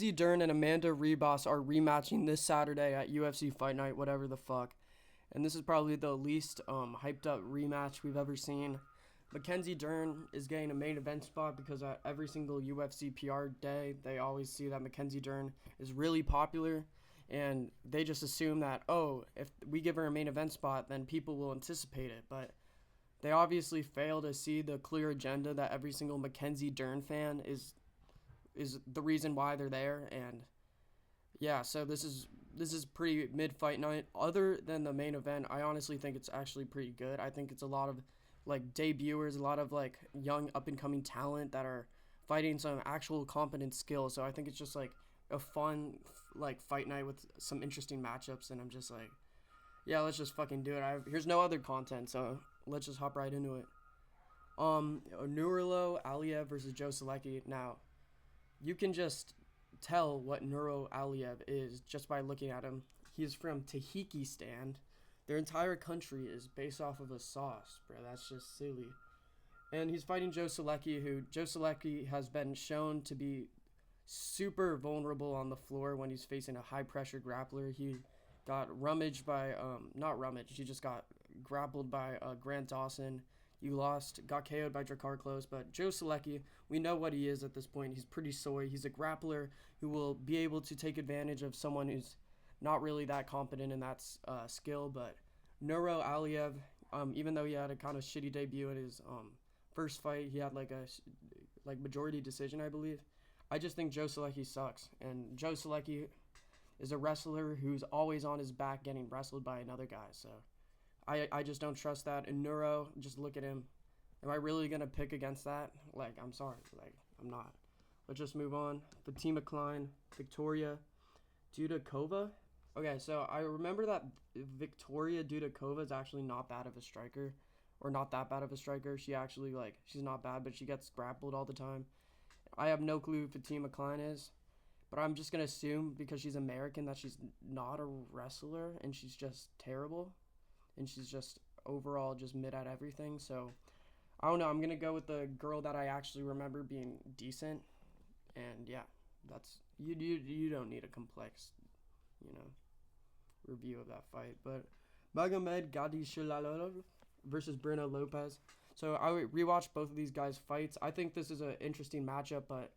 Dern and Amanda Ribas are rematching this Saturday at UFC Fight Night, whatever the fuck. And this is probably the least hyped up rematch we've ever seen. Mackenzie Dern is getting a main event spot because at every single UFC PR day, they always see that Mackenzie Dern is really popular. And they just assume that, oh, if we give her a main event spot, then people will anticipate it. But they obviously fail to see the clear agenda that every single Mackenzie Dern fan is the reason why they're there. And yeah, so this is pretty mid fight night. Other than the main event, I honestly think it's actually pretty good. I think it's a lot of like debuters, a lot of like young up and coming talent that are fighting some actual competent skill. So I think it's just like a fun like fight night with some interesting matchups, and I'm just like, yeah, let's just fucking do it. Here's no other content, so let's just hop right into it. Nurilo Aliev versus Joe Selecki. Now, you can just tell what Nuro Aliev is just by looking at him. He's from Tajikistan. Their entire country is based off of a sauce, bro. That's just silly. And he's fighting Joe Selecki, who Joe Selecki has been shown to be super vulnerable on the floor when he's facing a high pressure grappler. He got rummaged by, not rummaged, he just got grappled by Grant Dawson. You lost, got KO'd by Drakkar Close, but Joe Selecki, we know what he is at this point. He's pretty soy. He's a grappler who will be able to take advantage of someone who's not really that competent in that skill. But Nuro Aliev, even though he had a kind of shitty debut in his first fight, he had like a majority decision, I believe. I just think Joe Selecki sucks, and Joe Selecki is a wrestler who's always on his back getting wrestled by another guy. So I just don't trust that. And Neuro, just look at him. Am I really going to pick against that? Like, I'm sorry. Like, I'm not. Let's just move on. Fatima Klein, Victoria Dudakova. Okay, so I remember that Victoria Dudakova is actually not bad of a striker. Or not that bad of a striker. She actually, like, she's not bad, but she gets grappled all the time. I have no clue who Fatima Klein is. But I'm just going to assume, because she's American, that she's not a wrestler and she's just terrible. And she's just overall just mid at everything. So I don't know. I'm gonna go with the girl that I actually remember being decent. And yeah, that's you don't need a complex, you know, review of that fight. But Magomed Gadishilalov versus Bruno Lopez. So I rewatched both of these guys' fights. I think this is an interesting matchup, but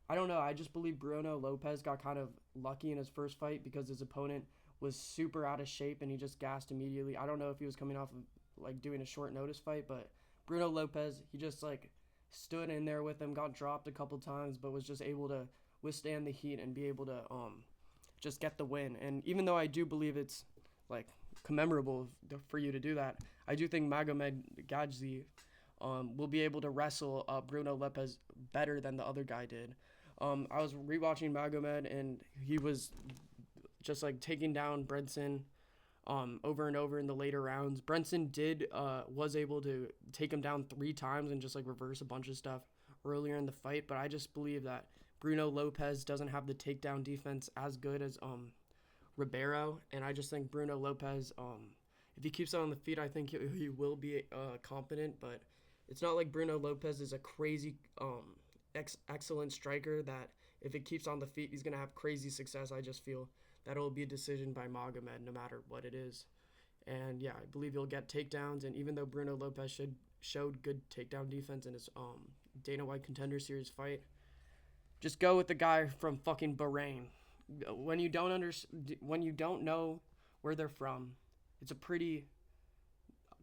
I don't know. I just believe Bruno Lopez got kind of lucky in his first fight because his opponent was super out of shape and he just gassed immediately. I don't know if he was coming off of like doing a short notice fight, but Bruno Lopez, he just like stood in there with him, got dropped a couple times, but was just able to withstand the heat and be able to just get the win. And even though I do believe it's like commemorable for you to do that, I do think Magomed Gadzi will be able to wrestle Bruno Lopez better than the other guy did. I was rewatching Magomed and he was just like taking down Brenson over and over in the later rounds. Brenson was able to take him down 3 times and just like reverse a bunch of stuff earlier in the fight. But I just believe that Bruno Lopez doesn't have the takedown defense as good as Ribeiro, and I just think Bruno Lopez, if he keeps on the feet, I think he will be competent. But it's not like Bruno Lopez is a crazy excellent striker that if it keeps on the feet, he's gonna have crazy success. I just feel that it'll be a decision by Magomed no matter what it is. And yeah, I believe he'll get takedowns. And even though Bruno Lopez showed good takedown defense in his Dana White Contender Series fight, just go with the guy from fucking Bahrain. When you don't know where they're from, it's a pretty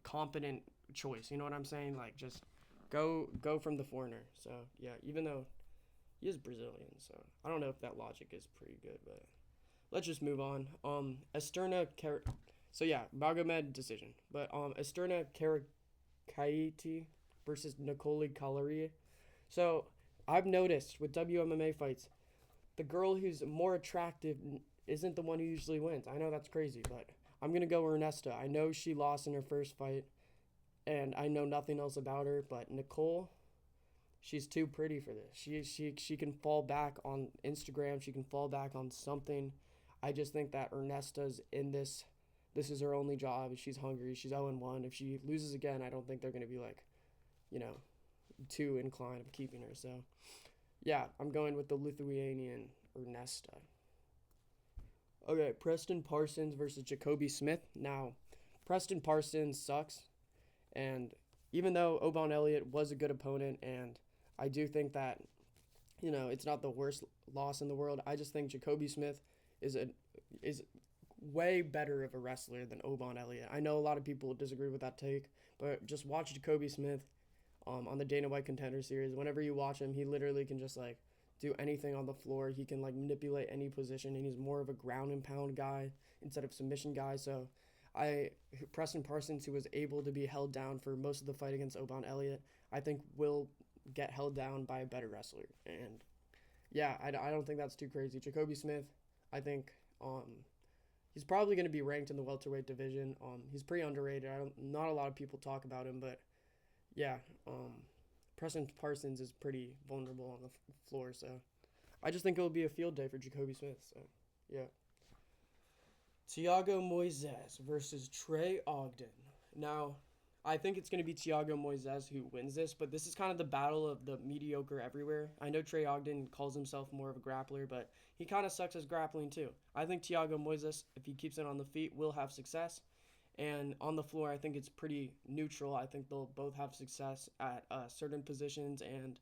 competent choice. You know what I'm saying? Like just go from the foreigner. So yeah, even though he is Brazilian, so I don't know if that logic is pretty good, but let's just move on. So yeah, Magomed decision. But Esterna Karakaiti versus Nicole Callery. So I've noticed with WMMA fights, the girl who's more attractive isn't the one who usually wins. I know that's crazy, but I'm gonna go Ernesta. I know she lost in her first fight, and I know nothing else about her. But Nicole, she's too pretty for this. She can fall back on Instagram. She can fall back on something. I just think that Ernesta's in this. This is her only job. She's hungry. She's 0-1. If she loses again, I don't think they're going to be like, you know, too inclined of keeping her. So, yeah, I'm going with the Lithuanian Ernesta. Okay, Preston Parsons versus Jacoby Smith. Now, Preston Parsons sucks, and even though Obon Elliott was a good opponent, and I do think that, it's not the worst loss in the world, I just think Jacoby Smith is way better of a wrestler than Obon Elliott. I know a lot of people disagree with that take, but just watch Jacoby Smith on the Dana White Contender Series. Whenever you watch him, he literally can just do anything on the floor. He can manipulate any position, and he's more of a ground and pound guy instead of submission guy. So Preston Parsons, who was able to be held down for most of the fight against Obon Elliott, I think will get held down by a better wrestler. And yeah, I don't think that's too crazy. Jacoby Smith, I think he's probably going to be ranked in the welterweight division. He's pretty underrated. Not a lot of people talk about him, but yeah, Preston Parsons is pretty vulnerable on the floor, so I just think it'll be a field day for Jacoby Smith. So yeah. Thiago Moises versus Trey Ogden. Now, I think it's going to be Thiago Moises who wins this, but this is kind of the battle of the mediocre everywhere. I know Trey Ogden calls himself more of a grappler, but he kind of sucks as grappling too. I think Thiago Moises, if he keeps it on the feet, will have success. And on the floor, I think it's pretty neutral. I think they'll both have success at certain positions, and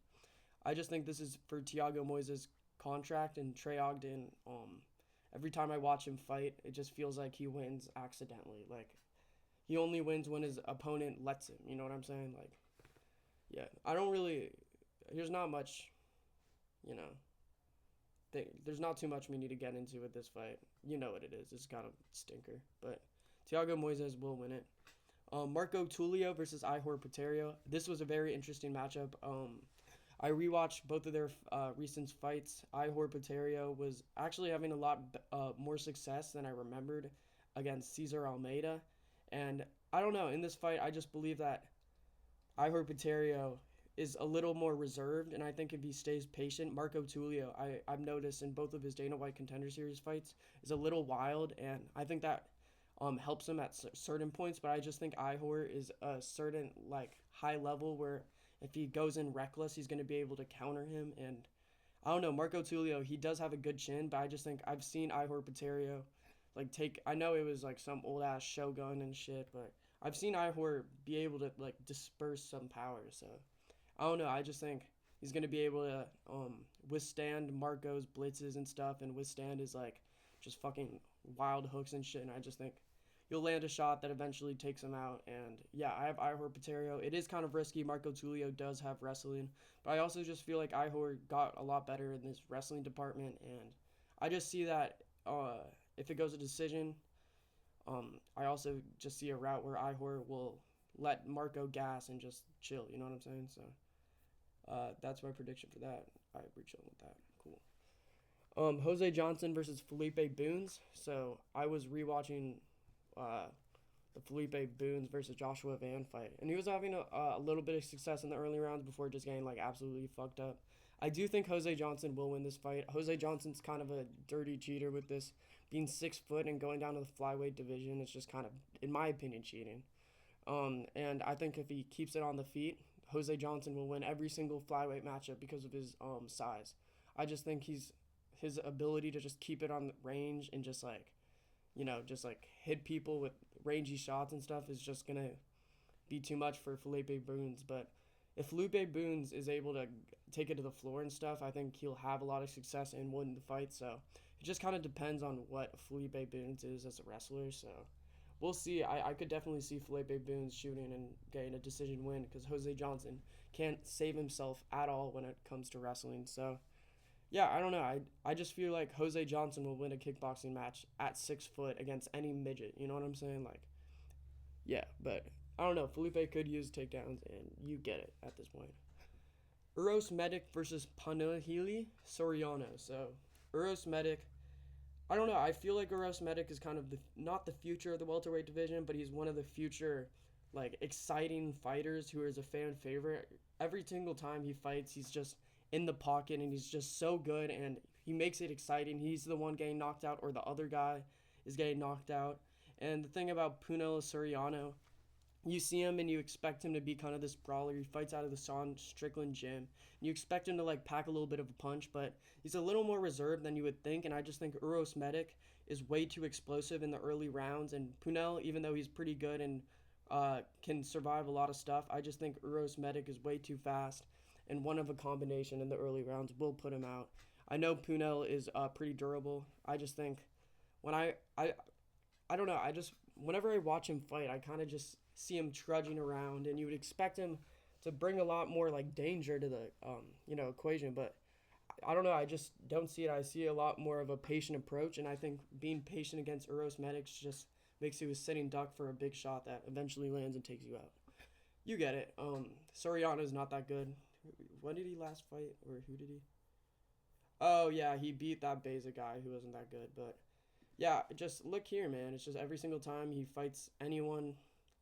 I just think this is for Thiago Moises' contract, and Trey Ogden, every time I watch him fight, it just feels like he wins accidentally. He only wins when his opponent lets him. You know what I'm saying? Yeah. There's not much, there's not too much we need to get into with this fight. You know what it is. It's kind of stinker. But Thiago Moises will win it. Marco Tulio versus Ihor Poterio. This was a very interesting matchup. I rewatched both of their recent fights. Ihor Poterio was actually having a lot more success than I remembered against Cesar Almeida. And I don't know, in this fight, I just believe that Ihor Poterio is a little more reserved, and I think if he stays patient, Marco Tulio, I've noticed in both of his Dana White Contender Series fights, is a little wild, and I think that helps him at certain points, but I just think Ihor is a certain high level where if he goes in reckless, he's going to be able to counter him. And I don't know, Marco Tulio, he does have a good chin, but I just think I've seen Ihor Poterio I know it was some old ass Shogun and shit, but I've seen Ihor be able to disperse some power. So I don't know, I just think he's going to be able to withstand Marco's blitzes and stuff, and withstand his just fucking wild hooks and shit, and I just think you'll land a shot that eventually takes him out. And yeah, I have Ihor Poterio. It is kind of risky. Marco Tulio does have wrestling, but I also just feel like Ihor got a lot better in this wrestling department, and I just see that if it goes a decision, I also just see a route where Ihor will let Marco gas and just chill. You know what I'm saying? So that's my prediction for that. All right, we're chilling with that. Cool. Jose Johnson versus Felipe Boons. So I was rewatching the Felipe Boons versus Joshua Van fight, and he was having a little bit of success in the early rounds before just getting absolutely fucked up. I do think Jose Johnson will win this fight. Jose Johnson's kind of a dirty cheater with this, being 6 foot and going down to the flyweight division. It's just kind of, in my opinion, cheating. And I think if he keeps it on the feet, Jose Johnson will win every single flyweight matchup because of his size. I just think his ability to just keep it on the range and just hit people with rangy shots and stuff is just gonna be too much for Felipe Boons. But if Felipe Boons is able to take it to the floor and stuff, I think he'll have a lot of success and win the fight. So it just kind of depends on what Felipe Boons is as a wrestler. So we'll see. I could definitely see Felipe Boons shooting and getting a decision win, because Jose Johnson can't save himself at all when it comes to wrestling. So yeah, I don't know. I just feel like Jose Johnson will win a kickboxing match at 6 foot against any midget. You know what I'm saying? Yeah, but I don't know. Felipe could use takedowns, and you get it at this point. Uros Medic versus Panahili Soriano. So Uros Medic, I don't know. I feel like Uros Medic is kind of not the future of the welterweight division, but he's one of the future exciting fighters who is a fan favorite. Every single time he fights, he's just in the pocket, and he's just so good, and he makes it exciting. He's the one getting knocked out, or the other guy is getting knocked out. And the thing about Punahele Soriano, You see him and you expect him to be kind of this brawler. He fights out of the Sean Strickland gym. And you expect him to like pack a little bit of a punch, but he's a little more reserved than you would think. And I just think Uros Medic is way too explosive in the early rounds. And Punel, even though he's pretty good and can survive a lot of stuff, I just think Uros Medic is way too fast. And one of a combination in the early rounds will put him out. I know Punel is pretty durable. I just think when I don't know. I just whenever I watch him fight, I kind of just see him trudging around, and you would expect him to bring a lot more like danger to the equation. But I don't know. I just don't see it. I see a lot more of a patient approach, and I think being patient against Uros Medics just makes you a sitting duck for a big shot that eventually lands and takes you out. You get it. Soriano's not that good. When did he last fight, or who did he? Oh yeah, he beat that Beza guy who wasn't that good, but yeah, just look here, man. It's just every single time he fights anyone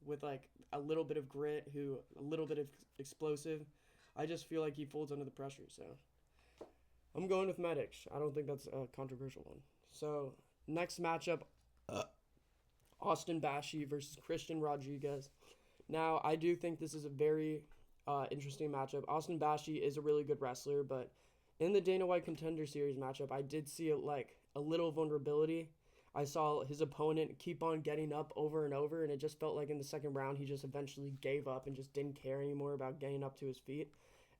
with like a little bit of grit, who a little bit of explosive, I just feel like he folds under the pressure. So I'm going with Medics. I don't think that's a controversial one. So next matchup, Austin Bashi versus Christian Rodriguez. Now I do think this is a very interesting matchup. Austin Bashi is a really good wrestler, but in the Dana White Contender Series matchup, I did see it like a little vulnerability. I saw his opponent keep on getting up over and over, and it just felt like in the second round he just eventually gave up and just didn't care anymore about getting up to his feet.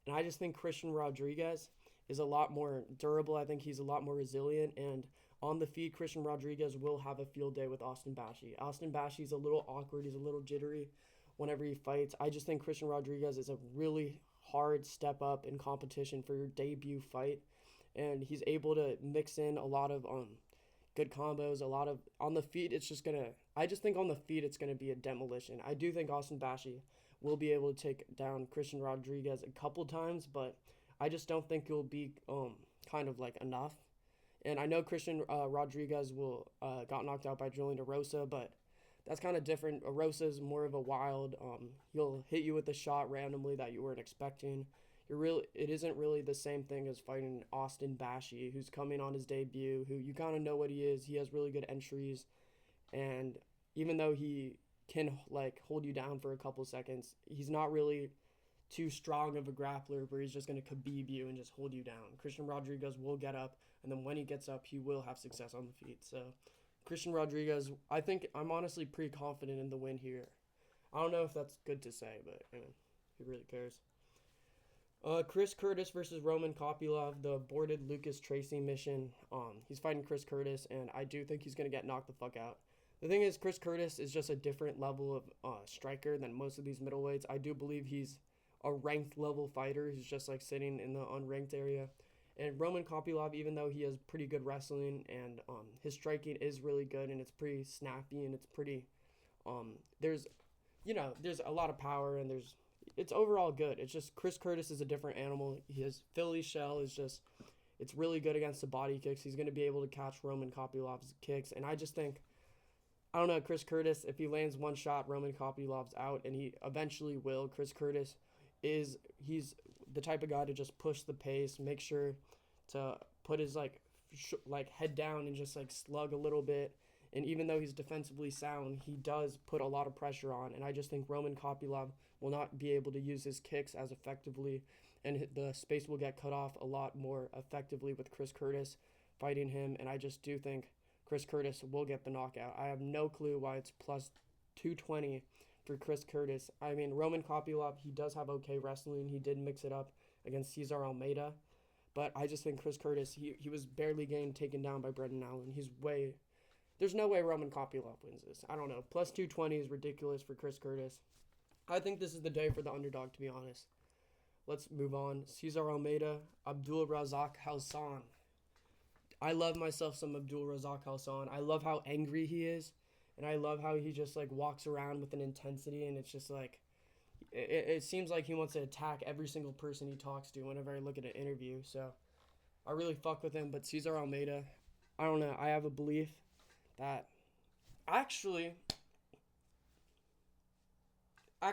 And I just think Christian Rodriguez is a lot more durable. I think he's a lot more resilient, and on the feet, Christian Rodriguez will have a field day with Austin Bashi. Austin Bashi's a little awkward. He's a little jittery whenever he fights. I just think Christian Rodriguez is a really hard step up in competition for your debut fight, and he's able to mix in a lot of good combos, a lot of on the feet. I just think on the feet it's gonna be a demolition. I do think Austin Bashi will be able to take down Christian Rodriguez a couple times, but I just don't think it'll be kind of like enough. And I know Christian Rodriguez will got knocked out by Julian DeRosa, but that's kind of different. Arosa is more of a wild. He'll hit you with a shot randomly that you weren't expecting. It isn't really the same thing as fighting Austin Bashi, who's coming on his debut, who you kind of know what he is. He has really good entries, and even though he can like hold you down for a couple seconds, he's not really too strong of a grappler where he's just going to Khabib you and just hold you down. Christian Rodriguez will get up, and then when he gets up, he will have success on the feet. So Christian Rodriguez, I think I'm honestly pretty confident in the win here. I don't know if that's good to say, but who really cares? Chris Curtis versus Roman Kopylov, the aborted Lucas Tracy mission. He's fighting Chris Curtis, and I do think he's going to get knocked the fuck out. The thing is, Chris Curtis is just a different level of striker than most of these middleweights. I do believe he's a ranked level fighter. He's just like sitting in the unranked area. And Roman Kopylov, even though he has pretty good wrestling and his striking is really good and it's pretty snappy and it's pretty, there's a lot of power and it's overall good. It's just Chris Curtis is a different animal. His Philly shell is just, it's really good against the body kicks. He's going to be able to catch Roman Kopylov's kicks. And I just think, I don't know, Chris Curtis, if he lands one shot, Roman Kopylov's out, and he eventually will. Chris Curtis he's the type of guy to just push the pace, make sure to put his head down and just like slug a little bit. And even though he's defensively sound, he does put a lot of pressure on. And I just think Roman Kopylov will not be able to use his kicks as effectively, and the space will get cut off a lot more effectively with Chris Curtis fighting him. And I just do think Chris Curtis will get the knockout. I have no clue why it's plus 220 for Chris Curtis. I mean, Roman Kopylov, he does have okay wrestling. He did mix it up against Cesar Almeida. But I just think Chris Curtis, he was barely getting taken down by Brendan Allen. There's no way Roman Kopylov wins this. I don't know. Plus 220 is ridiculous for Chris Curtis. I think this is the day for the underdog, to be honest. Let's move on. Cesar Almeida, Abdul Razak Hassan. I love myself some Abdul Razak Hassan. I love how angry he is. And I love how he just like walks around with an intensity, and it's just like, it seems like he wants to attack every single person he talks to whenever I look at an interview. So I really fuck with him. But Cesar Almeida, I don't know. I have a belief that actually I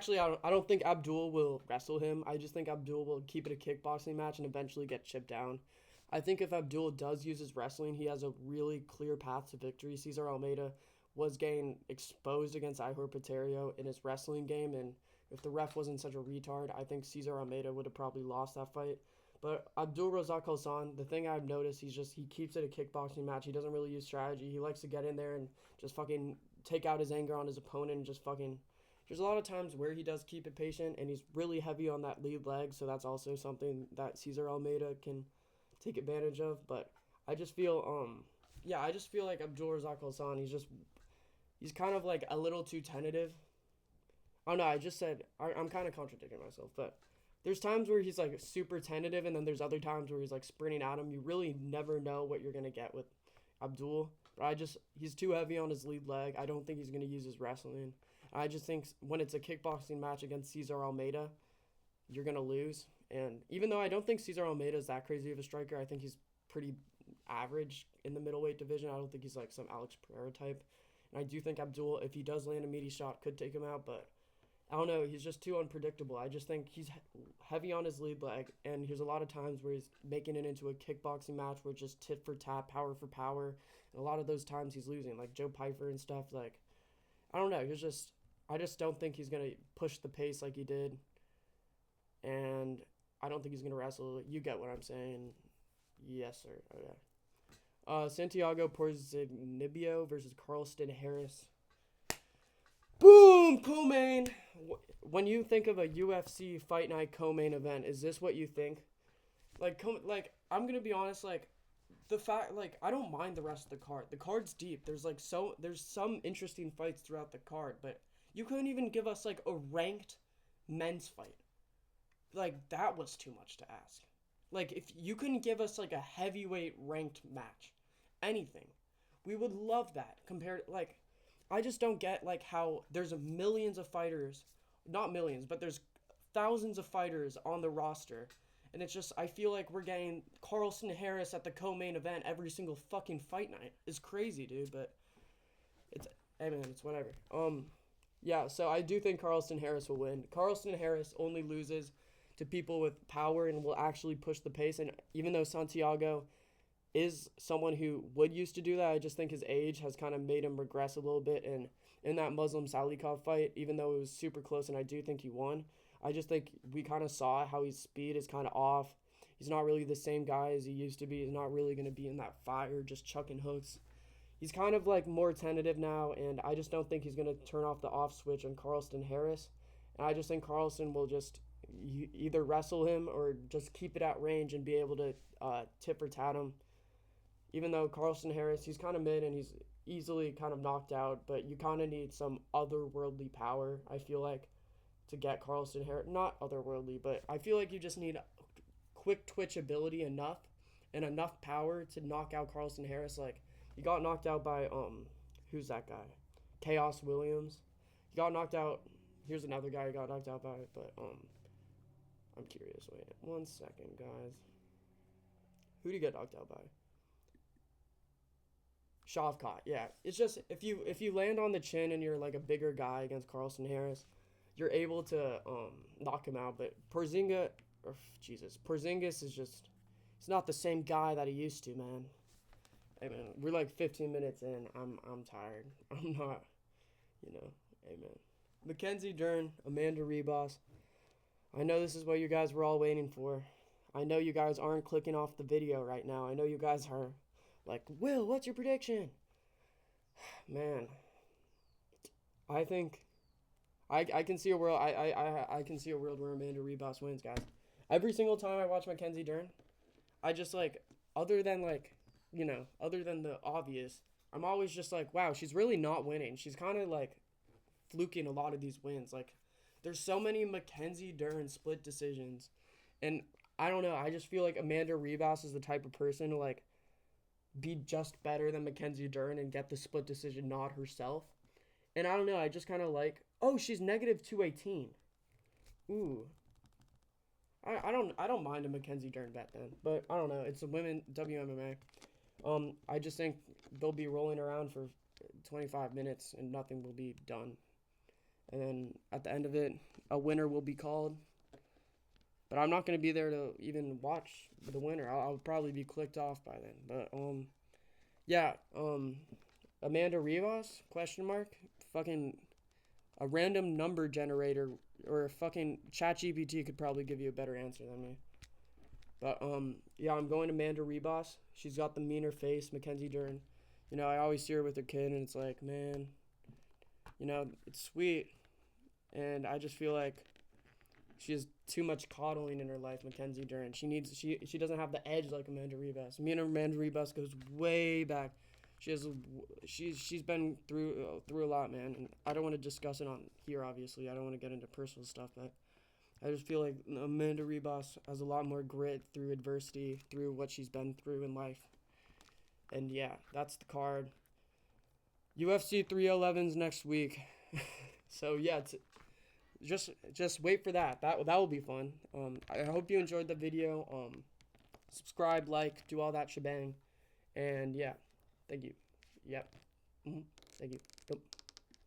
don't think Abdul will wrestle him. I just think Abdul will keep it a kickboxing match and eventually get chipped down. I think if Abdul does use his wrestling, he has a really clear path to victory. Cesar Almeida was getting exposed against Ihor Paterio in his wrestling game, and if the ref wasn't such a retard, I think Cesar Almeida would have probably lost that fight. But Abdul Razak Alsan, the thing I've noticed, he keeps it a kickboxing match. He doesn't really use strategy. He likes to get in there and just fucking take out his anger on his opponent and just fucking. There's a lot of times where he does keep it patient, and he's really heavy on that lead leg, so that's also something that Cesar Almeida can take advantage of. But I just feel I just feel like Abdul Razak Alsan, he's kind of like a little too tentative. Oh no, I just said I'm kind of contradicting myself, but there's times where he's like super tentative, and then there's other times where he's like sprinting at him. You really never know what you're gonna get with Abdul. But he's too heavy on his lead leg. I don't think he's gonna use his wrestling. I just think when it's a kickboxing match against Cesar Almeida, you're gonna lose. And even though I don't think Cesar Almeida is that crazy of a striker, I think he's pretty average in the middleweight division. I don't think he's like some Alex Pereira type. And I do think Abdul, if he does land a meaty shot, could take him out, but I don't know. He's just too unpredictable. I just think he's heavy on his lead leg, and there's a lot of times where he's making it into a kickboxing match where it's just tit for tat, power for power. And a lot of those times he's losing, like Joe Pyfer and stuff. Like, I don't know. I just don't think he's going to push the pace like he did. And I don't think he's going to wrestle. You get what I'm saying. Yes, sir. Okay. Santiago Ponzinibbio versus Carlston Harris. Boom! Co-main. When you think of a UFC Fight Night co-main event, is this what you think? Like, I'm gonna be honest. Like, the fact, like, I don't mind the rest of the card. The card's deep. There's some interesting fights throughout the card, but you couldn't even give us like a ranked men's fight. Like, that was too much to ask. Like, if you couldn't give us like a heavyweight ranked match, anything, we would love that. Compared, like, I just don't get like how there's millions of fighters, not millions, but there's thousands of fighters on the roster, and it's just, I feel like we're getting Carlston Harris at the co-main event every single fucking fight night. It's crazy, dude, but hey man, it's whatever. Yeah, so I do think Carlston Harris will win. Carlston Harris only loses to people with power and will actually push the pace, and even though Santiago is someone who would used to do that, I just think his age has kind of made him regress a little bit. And in that Muslim Salikov fight, even though it was super close and I do think he won, I just think we kind of saw how his speed is kind of off. He's not really the same guy as he used to be. He's not really going to be in that fire just chucking hooks. He's kind of like more tentative now, and I just don't think he's going to turn off the off switch on Carlston Harris. And I just think Carlston will just either wrestle him or just keep it at range and be able to tip or tat him. Even though Carlston Harris, he's kind of mid and he's easily kind of knocked out, but you kind of need some otherworldly power, I feel like, to get Carlston Harris. Not otherworldly, but I feel like you just need quick twitch ability enough and enough power to knock out Carlston Harris. Like, he got knocked out by, who's that guy? Chaos Williams. He got knocked out. Here's another guy who got knocked out by it, but, I'm curious. Wait, 1 second, guys. Who did he get knocked out by? Shavkat, yeah. It's just, if you land on the chin and you're like a bigger guy against Carlston Harris, you're able to knock him out. But Porzingis is just, he's not the same guy that he used to, man. Hey man, we're like 15 minutes in. I'm tired. I'm not, hey man. Mackenzie Dern, Amanda Ribas. I know this is what you guys were all waiting for. I know you guys aren't clicking off the video right now. I know you guys are like, Will, what's your prediction? Man, I think I can see a world. I can see a world where Amanda Ribas wins, guys. Every single time I watch Mackenzie Dern, I just like, other than the obvious, I'm always just like, wow, she's really not winning. She's kind of like fluking a lot of these wins. Like, there's so many Mackenzie Dern split decisions, and I don't know. I just feel like Amanda Ribas is the type of person to like be just better than Mackenzie Dern and get the split decision nod herself. And I don't know, I just kind of like, oh, she's negative 218. Ooh. I don't mind a Mackenzie Dern bet then, but I don't know. It's a women WMMA. I just think they'll be rolling around for 25 minutes and nothing will be done. And then at the end of it, a winner will be called. But I'm not going to be there to even watch the winner. I'll probably be clicked off by then. But, Amanda Ribas? Question mark. Fucking a random number generator or a fucking ChatGPT could probably give you a better answer than me. But yeah, I'm going to Amanda Ribas. She's got the meaner face, Mackenzie Dern. You know, I always see her with her kid, and it's like, man, you know, it's sweet, and I just feel like she has too much coddling in her life, Mackenzie Dern. She doesn't have the edge like Amanda Ribas. Me and Amanda Ribas goes way back. She's been through a lot, man, and I don't want to discuss it on here. Obviously, I don't want to get into personal stuff, but I just feel like Amanda Ribas has a lot more grit through adversity, through what she's been through in life. And yeah, that's the card. UFC 311's next week. So yeah, just wait for that. That will be fun. I hope you enjoyed the video. Subscribe, like, do all that shebang. And yeah, thank you. Yep. Thank you. Yep.